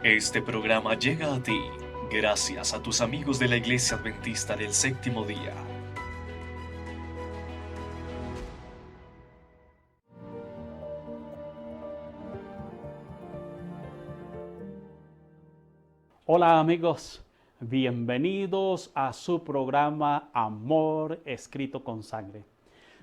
Este programa llega a ti gracias a tus amigos de la Iglesia Adventista del Séptimo Día. Hola amigos, bienvenidos a su programa Amor Escrito con Sangre.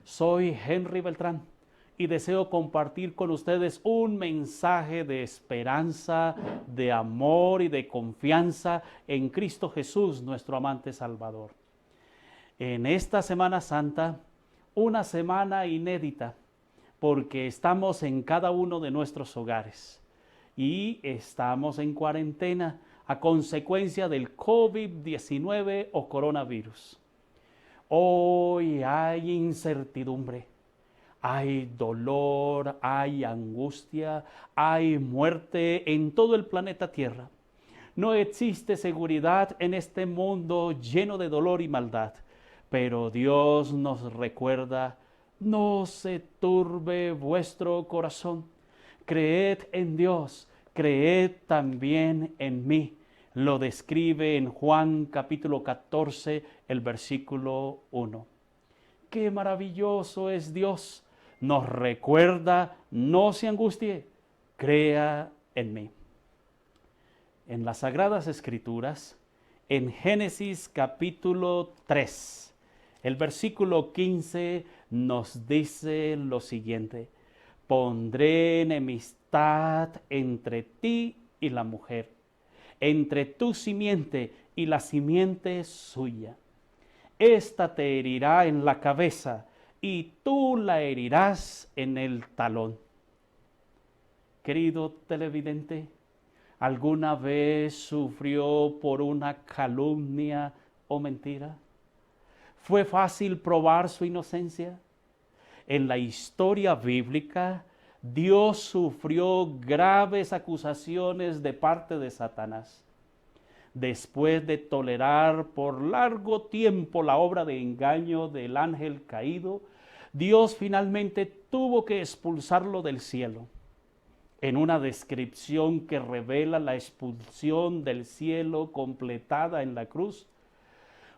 Soy Henry Beltrán y deseo compartir con ustedes un mensaje de esperanza, de amor y de confianza en Cristo Jesús, nuestro amante Salvador. En esta Semana Santa, una semana inédita, porque estamos en cada uno de nuestros hogares y estamos en cuarentena a consecuencia del COVID-19 o coronavirus. Hoy hay incertidumbre, hay dolor, hay angustia, hay muerte en todo el planeta Tierra. No existe seguridad en este mundo lleno de dolor y maldad, pero Dios nos recuerda: no se turbe vuestro corazón, creed en Dios, creed también en mí. Lo describe en Juan capítulo 14, el versículo 1. ¡Qué maravilloso es Dios! Nos recuerda: no se angustie, crea en mí. En las Sagradas Escrituras, en Génesis capítulo 3, el versículo 15 nos dice lo siguiente: pondré enemistad entre ti y la mujer, entre tu simiente y la simiente suya. Esta te herirá en la cabeza y tú la herirás en el talón. Querido televidente, ¿alguna vez sufrió por una calumnia o mentira? ¿Fue fácil probar su inocencia? En la historia bíblica, Dios sufrió graves acusaciones de parte de Satanás. Después de tolerar por largo tiempo la obra de engaño del ángel caído, Dios finalmente tuvo que expulsarlo del cielo. En una descripción que revela la expulsión del cielo completada en la cruz,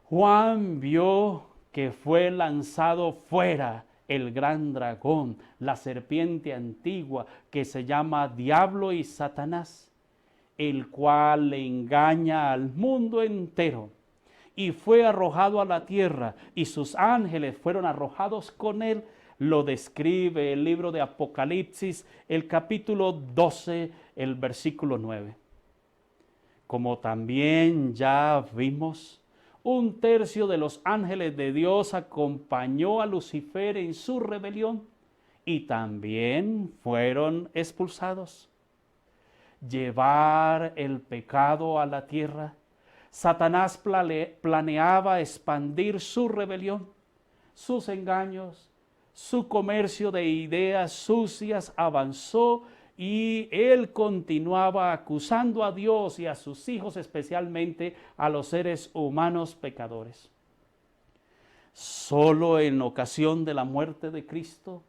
Juan vio que fue lanzado fuera el gran dragón, la serpiente antigua que se llama Diablo y Satanás, el cual le engaña al mundo entero, y fue arrojado a la tierra, y sus ángeles fueron arrojados con él. Lo describe el libro de Apocalipsis, el capítulo 12, el versículo 9. Como también ya vimos, un tercio de los ángeles de Dios acompañó a Lucifer en su rebelión y también fueron expulsados. Llevar el pecado a la tierra, Satanás planeaba expandir su rebelión, sus engaños, su comercio de ideas sucias avanzó y él continuaba acusando a Dios y a sus hijos, especialmente a los seres humanos pecadores. Solo en ocasión de la muerte de Cristo,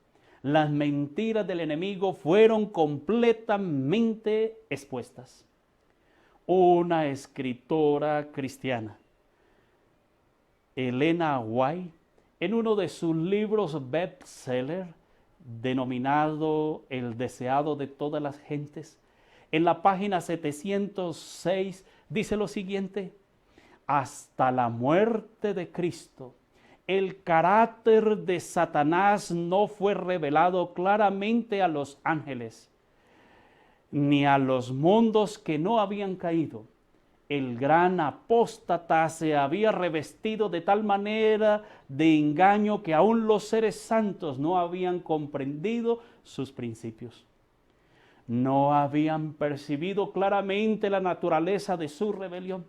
las mentiras del enemigo fueron completamente expuestas. Una escritora cristiana, Elena White, en uno de sus libros bestseller, denominado El deseado de todas las gentes, en la página 706 dice lo siguiente: hasta la muerte de Cristo, el carácter de Satanás no fue revelado claramente a los ángeles, ni a los mundos que no habían caído. El gran apóstata se había revestido de tal manera de engaño que aún los seres santos no habían comprendido sus principios. No habían percibido claramente la naturaleza de su rebelión.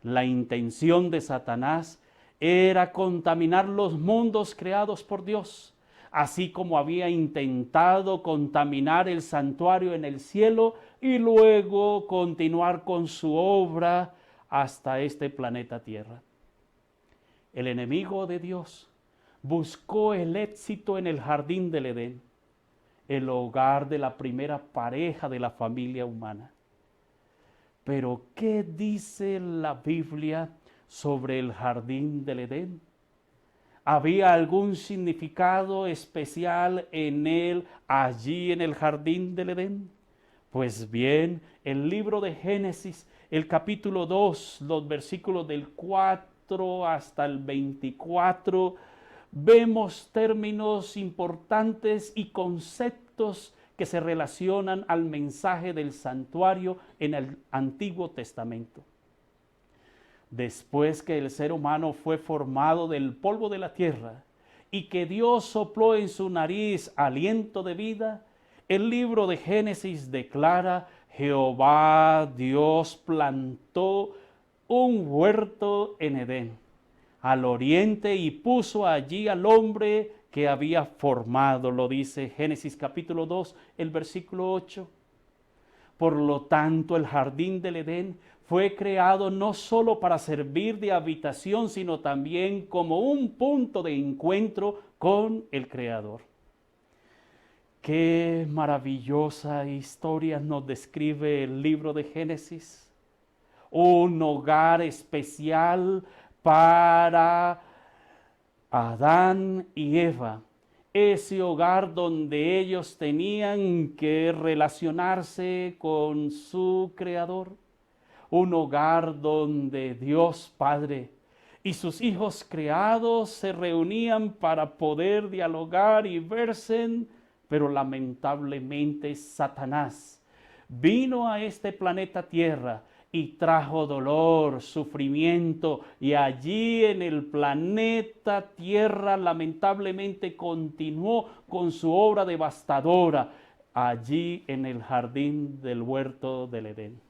La intención de Satanás era contaminar los mundos creados por Dios, así como había intentado contaminar el santuario en el cielo y luego continuar con su obra hasta este planeta Tierra. El enemigo de Dios buscó el éxito en el jardín del Edén, el hogar de la primera pareja de la familia humana. Pero ¿qué dice la Biblia sobre el jardín del Edén? ¿Había algún significado especial en él, allí en el jardín del Edén? Pues bien, el libro de Génesis, el capítulo 2, los versículos del 4 hasta el 24, vemos términos importantes y conceptos que se relacionan al mensaje del santuario en el Antiguo Testamento. Después que el ser humano fue formado del polvo de la tierra y que Dios sopló en su nariz aliento de vida, el libro de Génesis declara: Jehová Dios plantó un huerto en Edén, al oriente, y puso allí al hombre que había formado, lo dice Génesis capítulo 2, el versículo 8. Por lo tanto, el jardín del Edén fue creado no solo para servir de habitación, sino también como un punto de encuentro con el Creador. Qué maravillosa historia nos describe el libro de Génesis. Un hogar especial para Adán y Eva. Ese hogar donde ellos tenían que relacionarse con su Creador. Un hogar donde Dios Padre y sus hijos creados se reunían para poder dialogar y verse, pero lamentablemente Satanás vino a este planeta Tierra y trajo dolor, sufrimiento, y allí en el planeta Tierra lamentablemente continuó con su obra devastadora, allí en el jardín del huerto del Edén.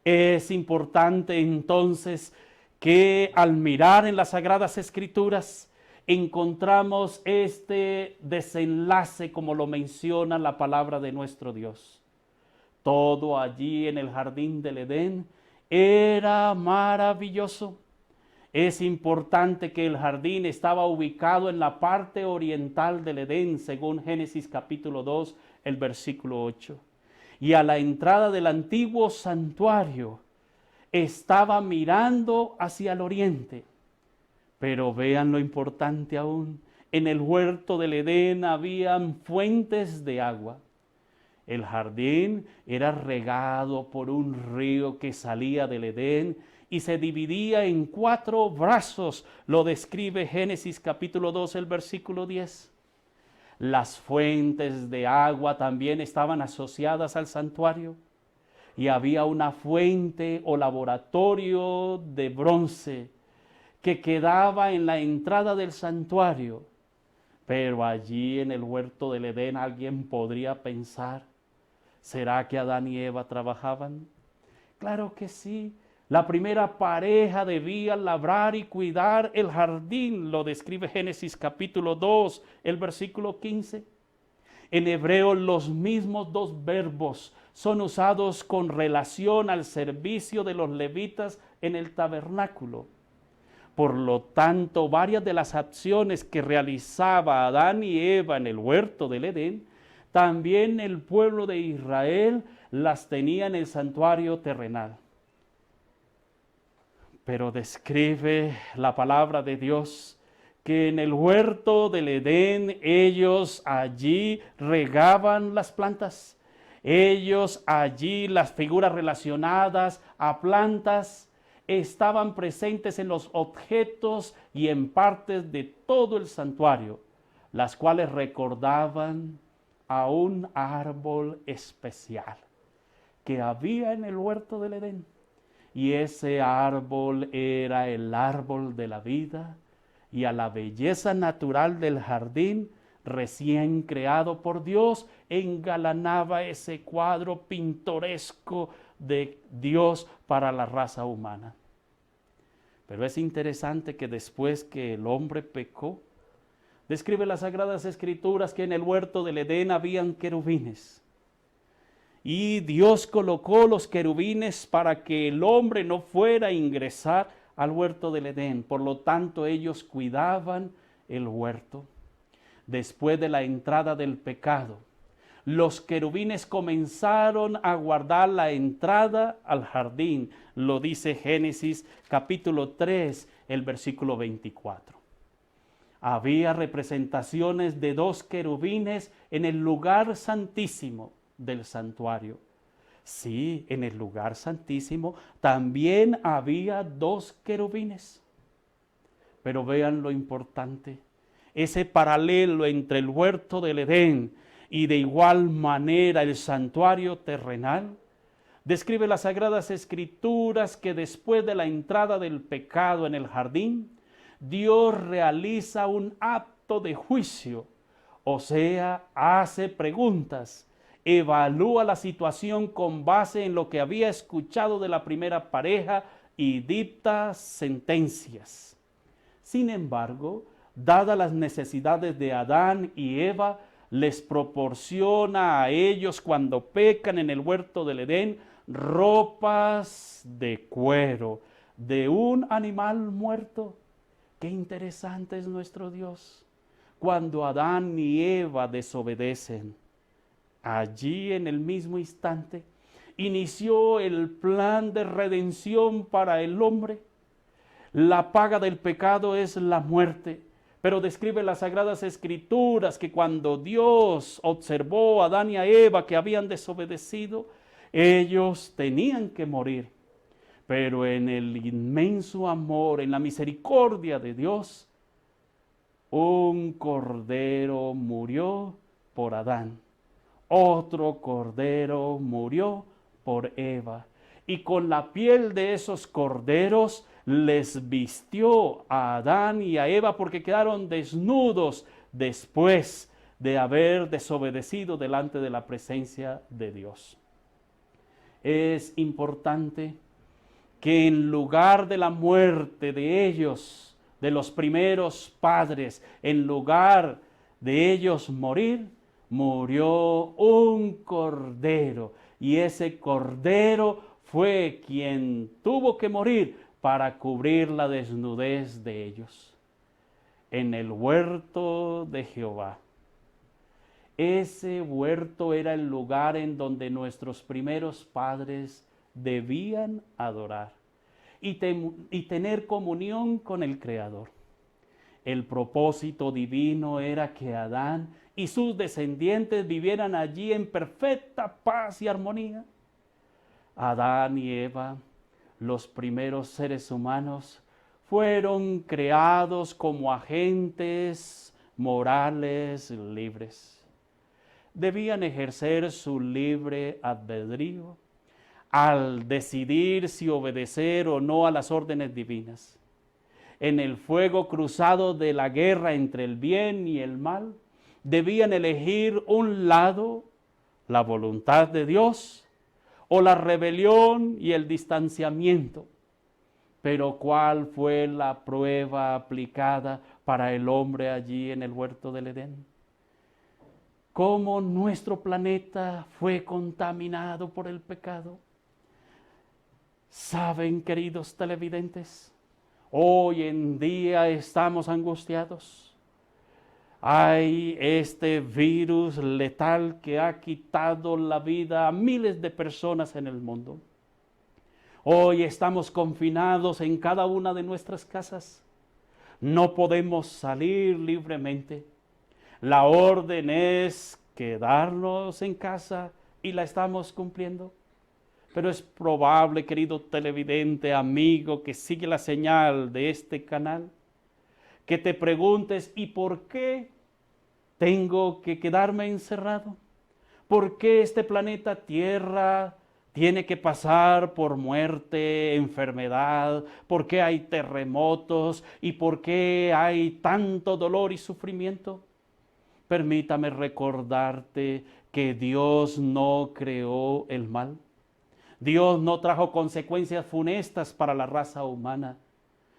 Es importante entonces que al mirar en las Sagradas Escrituras encontramos este desenlace, como lo menciona la palabra de nuestro Dios. Todo allí en el jardín del Edén era maravilloso. Es importante que el jardín estaba ubicado en la parte oriental del Edén, según Génesis capítulo 2, el versículo 8. Y a la entrada del antiguo santuario estaba mirando hacia el oriente. Pero vean lo importante aún, en el huerto del Edén habían fuentes de agua. El jardín era regado por un río que salía del Edén y se dividía en 4 brazos, lo describe Génesis capítulo 2, el versículo 10. Las fuentes de agua también estaban asociadas al santuario y había una fuente o laboratorio de bronce que quedaba en la entrada del santuario. Pero allí en el huerto del Edén alguien podría pensar, ¿será que Adán y Eva trabajaban? Claro que sí. La primera pareja debía labrar y cuidar el jardín, lo describe Génesis capítulo 2, el versículo 15. En hebreo los mismos 2 verbos son usados con relación al servicio de los levitas en el tabernáculo. Por lo tanto, varias de las acciones que realizaba Adán y Eva en el huerto del Edén, también el pueblo de Israel las tenía en el santuario terrenal. Pero describe la palabra de Dios que en el huerto del Edén ellos allí regaban las plantas. Ellos allí, las figuras relacionadas a plantas, estaban presentes en los objetos y en partes de todo el santuario, las cuales recordaban a un árbol especial que había en el huerto del Edén. Y ese árbol era el árbol de la vida, y a la belleza natural del jardín recién creado por Dios engalanaba ese cuadro pintoresco de Dios para la raza humana. Pero es interesante que después que el hombre pecó, describe las Sagradas Escrituras que en el huerto del Edén habían querubines. Y Dios colocó los querubines para que el hombre no fuera a ingresar al huerto del Edén. Por lo tanto, ellos cuidaban el huerto. Después de la entrada del pecado, los querubines comenzaron a guardar la entrada al jardín. Lo dice Génesis capítulo 3, el versículo 24. Había representaciones de 2 querubines en el lugar santísimo del santuario. Sí, en el lugar santísimo también había 2 querubines. Pero vean lo importante, ese paralelo entre el huerto del Edén y de igual manera el santuario terrenal, describe las Sagradas Escrituras que después de la entrada del pecado en el jardín, Dios realiza un acto de juicio, o sea, hace preguntas, evalúa la situación con base en lo que había escuchado de la primera pareja y dicta sentencias. Sin embargo, dadas las necesidades de Adán y Eva, les proporciona a ellos cuando pecan en el huerto del Edén ropas de cuero de un animal muerto. Qué interesante es nuestro Dios. Cuando Adán y Eva desobedecen, allí en el mismo instante inició el plan de redención para el hombre. La paga del pecado es la muerte, pero describe las Sagradas Escrituras que cuando Dios observó a Adán y a Eva que habían desobedecido, ellos tenían que morir. Pero en el inmenso amor, en la misericordia de Dios, un cordero murió por Adán, otro cordero murió por Eva, y con la piel de esos corderos les vistió a Adán y a Eva porque quedaron desnudos después de haber desobedecido delante de la presencia de Dios. Es importante que en lugar de la muerte de ellos, de los primeros padres, en lugar de ellos morir, murió un cordero, y ese cordero fue quien tuvo que morir para cubrir la desnudez de ellos. En el huerto de Jehová. Ese huerto era el lugar en donde nuestros primeros padres debían adorar y tener comunión con el Creador. El propósito divino era que Adán y sus descendientes vivieran allí en perfecta paz y armonía. Adán y Eva, los primeros seres humanos, fueron creados como agentes morales libres. Debían ejercer su libre albedrío al decidir si obedecer o no a las órdenes divinas. En el fuego cruzado de la guerra entre el bien y el mal, debían elegir un lado, la voluntad de Dios, o la rebelión y el distanciamiento. Pero ¿cuál fue la prueba aplicada para el hombre allí en el huerto del Edén? ¿Cómo nuestro planeta fue contaminado por el pecado? ¿Saben, queridos televidentes? Hoy en día estamos angustiados. Hay este virus letal que ha quitado la vida a miles de personas en el mundo. Hoy estamos confinados en cada una de nuestras casas. No podemos salir libremente. La orden es quedarnos en casa y la estamos cumpliendo. Pero es probable, querido televidente, amigo, que sigue la señal de este canal, que te preguntes, ¿y por qué tengo que quedarme encerrado? ¿Por qué este planeta Tierra tiene que pasar por muerte, enfermedad? ¿Por qué hay terremotos? ¿Y por qué hay tanto dolor y sufrimiento? Permítame recordarte que Dios no creó el mal. Dios no trajo consecuencias funestas para la raza humana.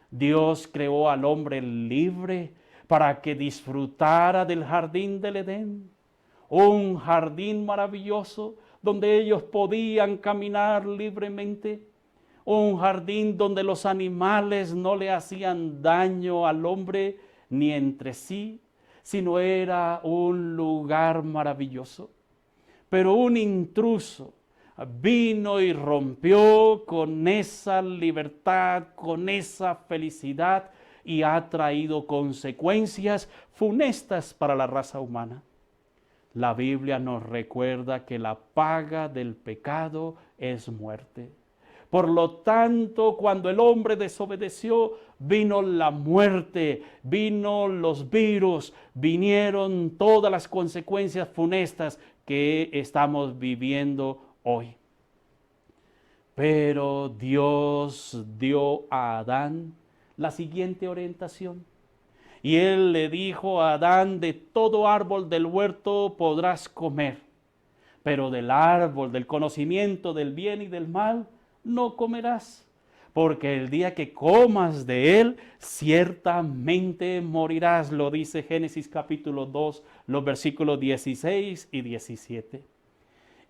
Dios creó al hombre libre para que disfrutara del jardín del Edén. Un jardín maravilloso donde ellos podían caminar libremente. Un jardín donde los animales no le hacían daño al hombre ni entre sí, sino era un lugar maravilloso. Pero un intruso vino y rompió con esa libertad, con esa felicidad, y ha traído consecuencias funestas para la raza humana. La Biblia nos recuerda que la paga del pecado es muerte. Por lo tanto, cuando el hombre desobedeció, vino la muerte, vino los virus, vinieron todas las consecuencias funestas que estamos viviendo hoy. Pero Dios dio a Adán la siguiente orientación. Y él le dijo a Adán: de todo árbol del huerto podrás comer, pero del árbol del conocimiento del bien y del mal no comerás, porque el día que comas de él, ciertamente morirás. Lo dice Génesis capítulo 2, los versículos 16 y 17.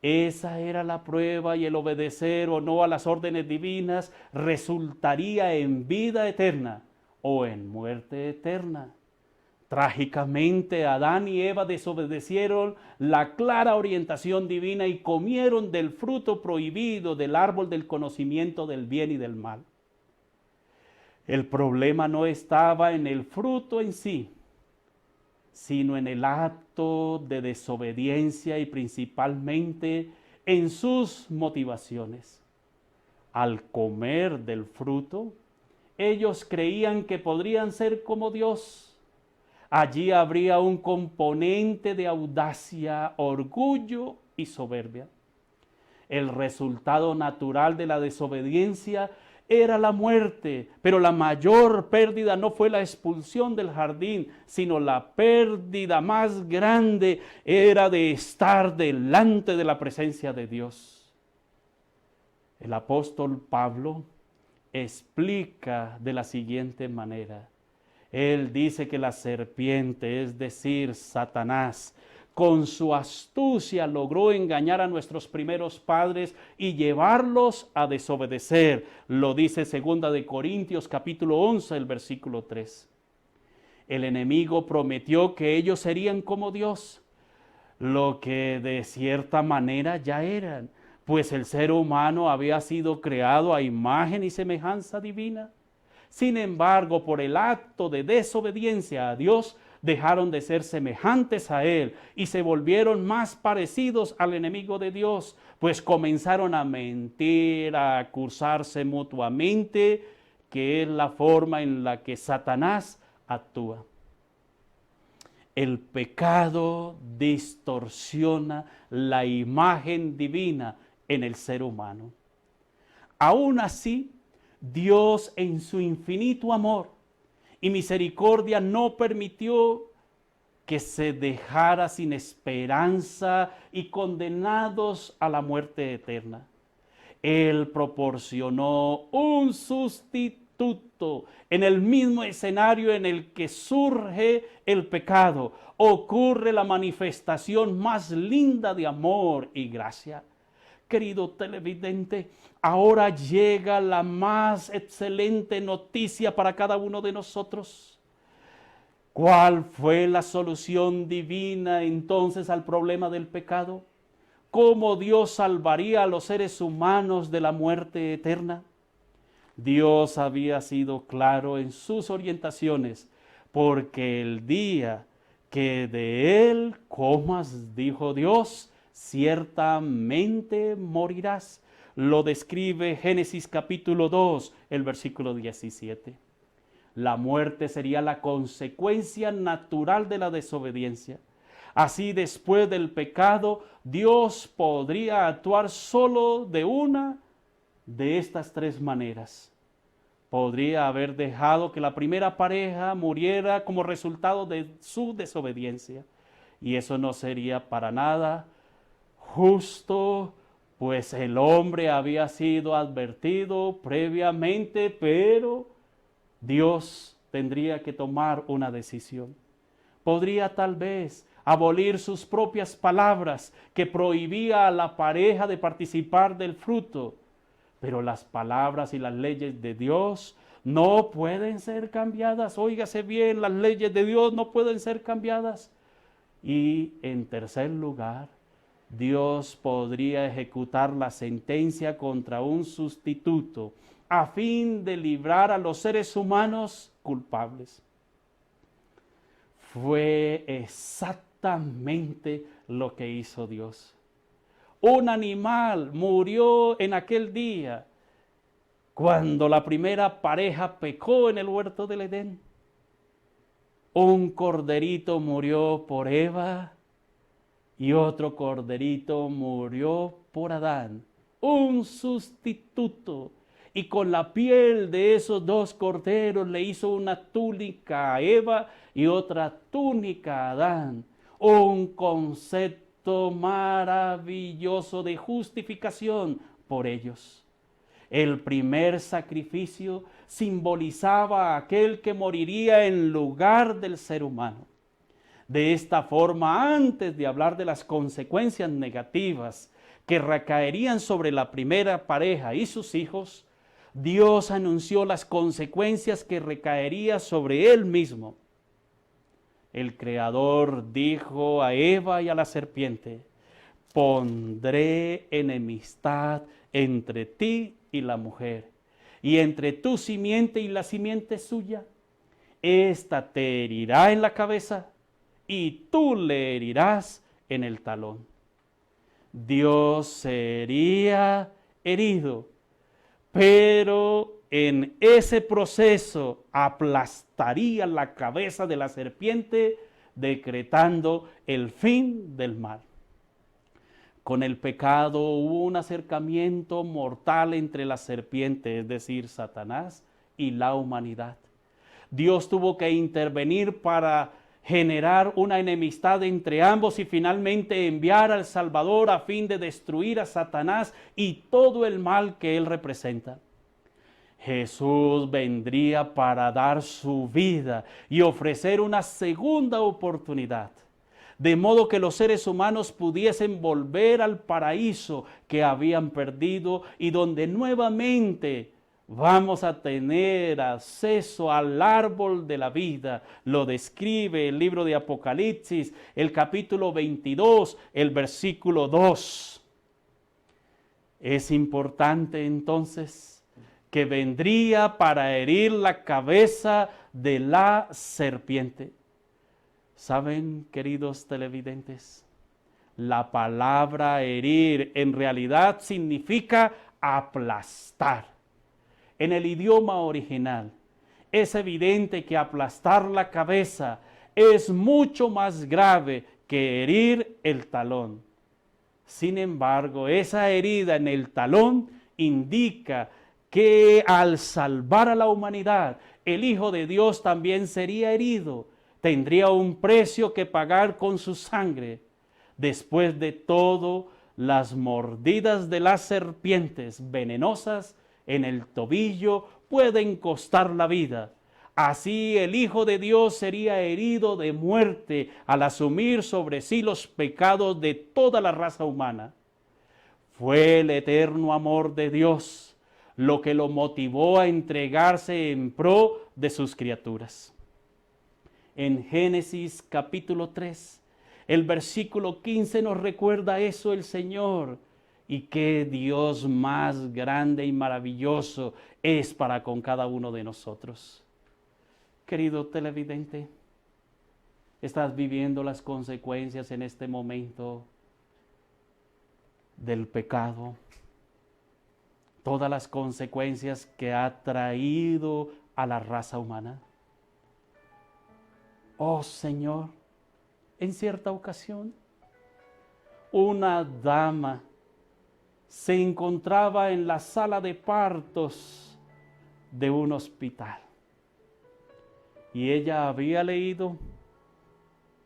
Esa era la prueba, y el obedecer o no a las órdenes divinas resultaría en vida eterna o en muerte eterna. Trágicamente, Adán y Eva desobedecieron la clara orientación divina y comieron del fruto prohibido del árbol del conocimiento del bien y del mal. El problema no estaba en el fruto en sí, sino en el acto de desobediencia y principalmente en sus motivaciones. Al comer del fruto, ellos creían que podrían ser como Dios. Allí habría un componente de audacia, orgullo y soberbia. El resultado natural de la desobediencia era la muerte, pero la mayor pérdida no fue la expulsión del jardín, sino la pérdida más grande era de estar delante de la presencia de Dios. El apóstol Pablo explica de la siguiente manera. Él dice que la serpiente, es decir, Satanás, con su astucia logró engañar a nuestros primeros padres y llevarlos a desobedecer. Lo dice 2 Corintios capítulo 11, el versículo 3. El enemigo prometió que ellos serían como Dios, lo que de cierta manera ya eran, pues el ser humano había sido creado a imagen y semejanza divina. Sin embargo, por el acto de desobediencia a Dios, dejaron de ser semejantes a Él y se volvieron más parecidos al enemigo de Dios, pues comenzaron a mentir, a acusarse mutuamente, que es la forma en la que Satanás actúa. El pecado distorsiona la imagen divina en el ser humano. Aún así, Dios en su infinito amor y misericordia no permitió que se dejara sin esperanza y condenados a la muerte eterna. Él proporcionó un sustituto en el mismo escenario en el que surge el pecado. Ocurre la manifestación más linda de amor y gracia. Querido televidente, ahora llega la más excelente noticia para cada uno de nosotros. ¿Cuál fue la solución divina entonces al problema del pecado? ¿Cómo Dios salvaría a los seres humanos de la muerte eterna? Dios había sido claro en sus orientaciones, porque el día que de él comas, dijo Dios, ciertamente morirás. Lo describe Génesis capítulo 2, el versículo 17. La muerte sería la consecuencia natural de la desobediencia. Así, después del pecado, Dios podría actuar solo de una de estas tres maneras. Podría haber dejado que la primera pareja muriera como resultado de su desobediencia. Y eso no sería para nada justo, pues el hombre había sido advertido previamente, pero Dios tendría que tomar una decisión. Podría tal vez abolir sus propias palabras que prohibía a la pareja de participar del fruto, pero las palabras y las leyes de Dios no pueden ser cambiadas. Óigase bien, las leyes de Dios no pueden ser cambiadas. Y en tercer lugar, Dios podría ejecutar la sentencia contra un sustituto a fin de librar a los seres humanos culpables. Fue exactamente lo que hizo Dios. Un animal murió en aquel día cuando la primera pareja pecó en el huerto del Edén. Un corderito murió por Eva y otro corderito murió por Adán. Un sustituto. Y con la piel de esos dos corderos le hizo una túnica a Eva y otra túnica a Adán. Un concepto maravilloso de justificación por ellos. El primer sacrificio simbolizaba a aquel que moriría en lugar del ser humano. De esta forma, antes de hablar de las consecuencias negativas que recaerían sobre la primera pareja y sus hijos, Dios anunció las consecuencias que recaerían sobre Él mismo. El Creador dijo a Eva y a la serpiente: pondré enemistad entre ti y la mujer, y entre tu simiente y la simiente suya. Esta te herirá en la cabeza, y tú le herirás en el talón. Dios sería herido, pero en ese proceso aplastaría la cabeza de la serpiente, decretando el fin del mal. Con el pecado hubo un acercamiento mortal entre la serpiente, es decir, Satanás, y la humanidad. Dios tuvo que intervenir para generar una enemistad entre ambos y finalmente enviar al Salvador a fin de destruir a Satanás y todo el mal que él representa. Jesús vendría para dar su vida y ofrecer una segunda oportunidad, de modo que los seres humanos pudiesen volver al paraíso que habían perdido y donde nuevamente vamos a tener acceso al árbol de la vida. Lo describe el libro de Apocalipsis, el capítulo 22, el versículo 2. Es importante entonces que vendría para herir la cabeza de la serpiente. ¿Saben, queridos televidentes? La palabra herir en realidad significa aplastar. En el idioma original es evidente que aplastar la cabeza es mucho más grave que herir el talón. Sin embargo, esa herida en el talón indica que al salvar a la humanidad, el Hijo de Dios también sería herido, tendría un precio que pagar con su sangre. Después de todo, las mordidas de las serpientes venenosas en el tobillo pueden costar la vida. Así el Hijo de Dios sería herido de muerte al asumir sobre sí los pecados de toda la raza humana. Fue el eterno amor de Dios lo que lo motivó a entregarse en pro de sus criaturas. En Génesis capítulo 3, el versículo 15 nos recuerda eso el Señor. Y qué Dios más grande y maravilloso es para con cada uno de nosotros. Querido televidente, ¿estás viviendo las consecuencias en este momento del pecado? Todas las consecuencias que ha traído a la raza humana. Oh Señor, en cierta ocasión, una dama se encontraba en la sala de partos de un hospital. Y ella había leído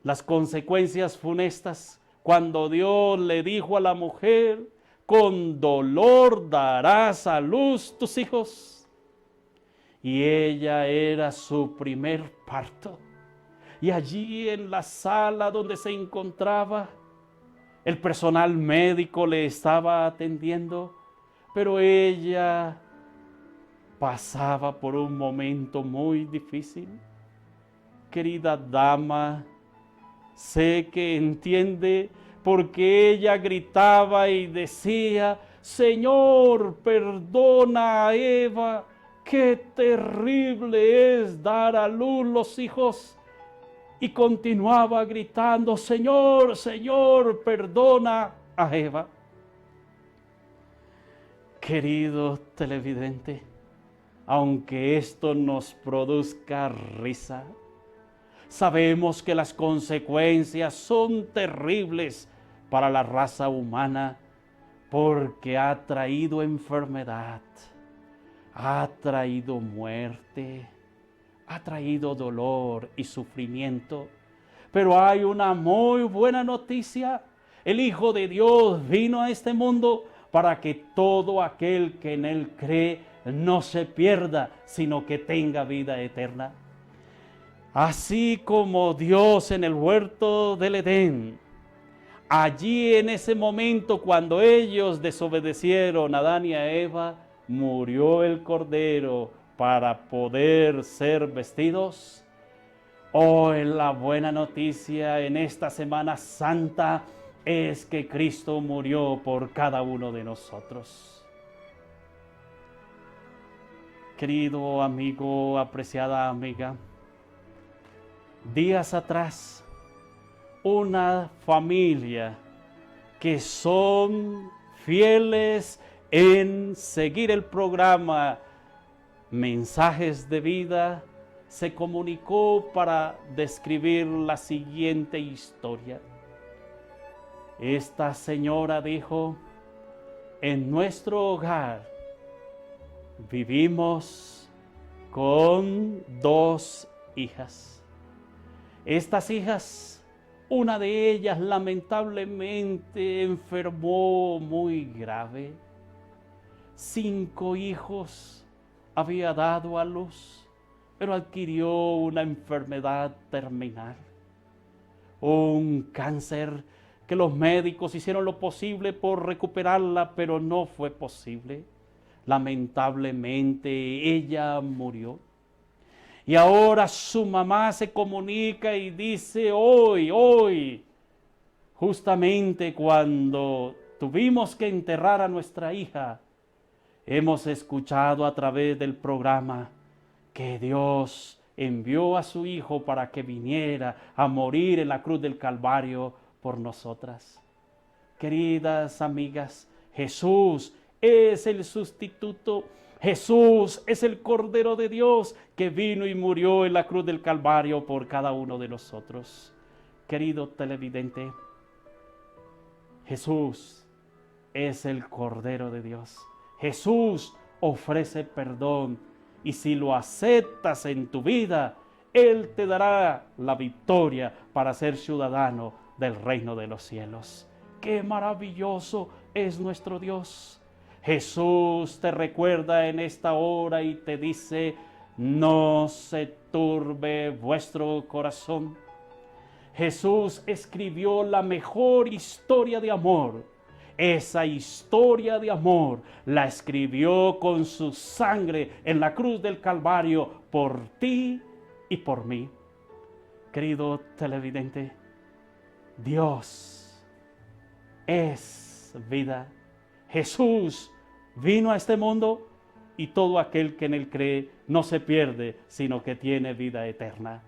las consecuencias funestas cuando Dios le dijo a la mujer: con dolor darás a luz tus hijos. Y ella era su primer parto. Y allí en la sala donde se encontraba, el personal médico le estaba atendiendo, pero ella pasaba por un momento muy difícil. Querida dama, sé que entiende, porque ella gritaba y decía: Señor, perdona a Eva, qué terrible es dar a luz los hijos. Y continuaba gritando: Señor, Señor, perdona a Eva. Querido televidente, aunque esto nos produzca risa, sabemos que las consecuencias son terribles para la raza humana, porque ha traído enfermedad, ha traído muerte, ha traído dolor y sufrimiento. Pero hay una muy buena noticia: el Hijo de Dios vino a este mundo para que todo aquel que en Él cree no se pierda, sino que tenga vida eterna. Así como Dios en el huerto del Edén, allí en ese momento cuando ellos desobedecieron a Adán y a Eva, murió el Cordero para poder ser vestidos. Hoy la buena noticia en esta Semana Santa es que Cristo murió por cada uno de nosotros. Querido amigo, apreciada amiga, días atrás, una familia que son fieles en seguir el programa Mensajes de Vida se comunicó para describir la siguiente historia. Esta señora dijo: en nuestro hogar vivimos con 2 hijas. Estas hijas, una de ellas lamentablemente enfermó muy grave. 5 hijos había dado a luz, pero adquirió una enfermedad terminal, un cáncer que los médicos hicieron lo posible por recuperarla, pero no fue posible. Lamentablemente ella murió. Y ahora su mamá se comunica y dice: hoy, justamente cuando tuvimos que enterrar a nuestra hija, hemos escuchado a través del programa que Dios envió a su Hijo para que viniera a morir en la cruz del Calvario por nosotras. Queridas amigas, Jesús es el sustituto. Jesús es el Cordero de Dios que vino y murió en la cruz del Calvario por cada uno de nosotros. Querido televidente, Jesús es el Cordero de Dios. Jesús ofrece perdón, y si lo aceptas en tu vida, Él te dará la victoria para ser ciudadano del reino de los cielos. ¡Qué maravilloso es nuestro Dios! Jesús te recuerda en esta hora y te dice: no se turbe vuestro corazón. Jesús escribió la mejor historia de amor. Esa historia de amor la escribió con su sangre en la cruz del Calvario por ti y por mí. Querido televidente, Dios es vida. Jesús vino a este mundo y todo aquel que en Él cree no se pierde, sino que tiene vida eterna.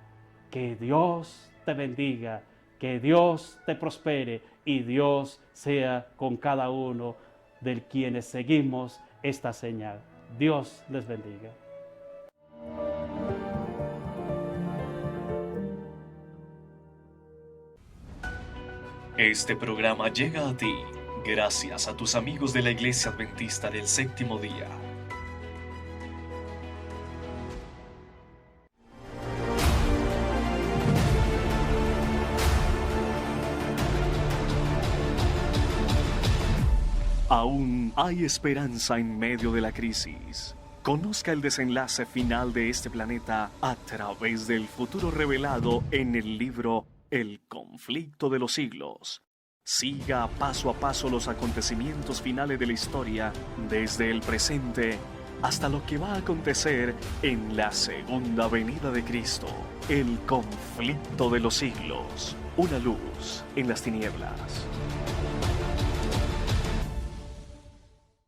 Que Dios te bendiga, que Dios te prospere y Dios sea con cada uno de quienes seguimos esta señal. Dios les bendiga. Este programa llega a ti gracias a tus amigos de la Iglesia Adventista del Séptimo Día. Aún hay esperanza en medio de la crisis. Conozca el desenlace final de este planeta a través del futuro revelado en el libro El conflicto de los siglos. Siga paso a paso los acontecimientos finales de la historia desde el presente hasta lo que va a acontecer en la segunda venida de Cristo. El conflicto de los siglos. una luz en las tinieblas.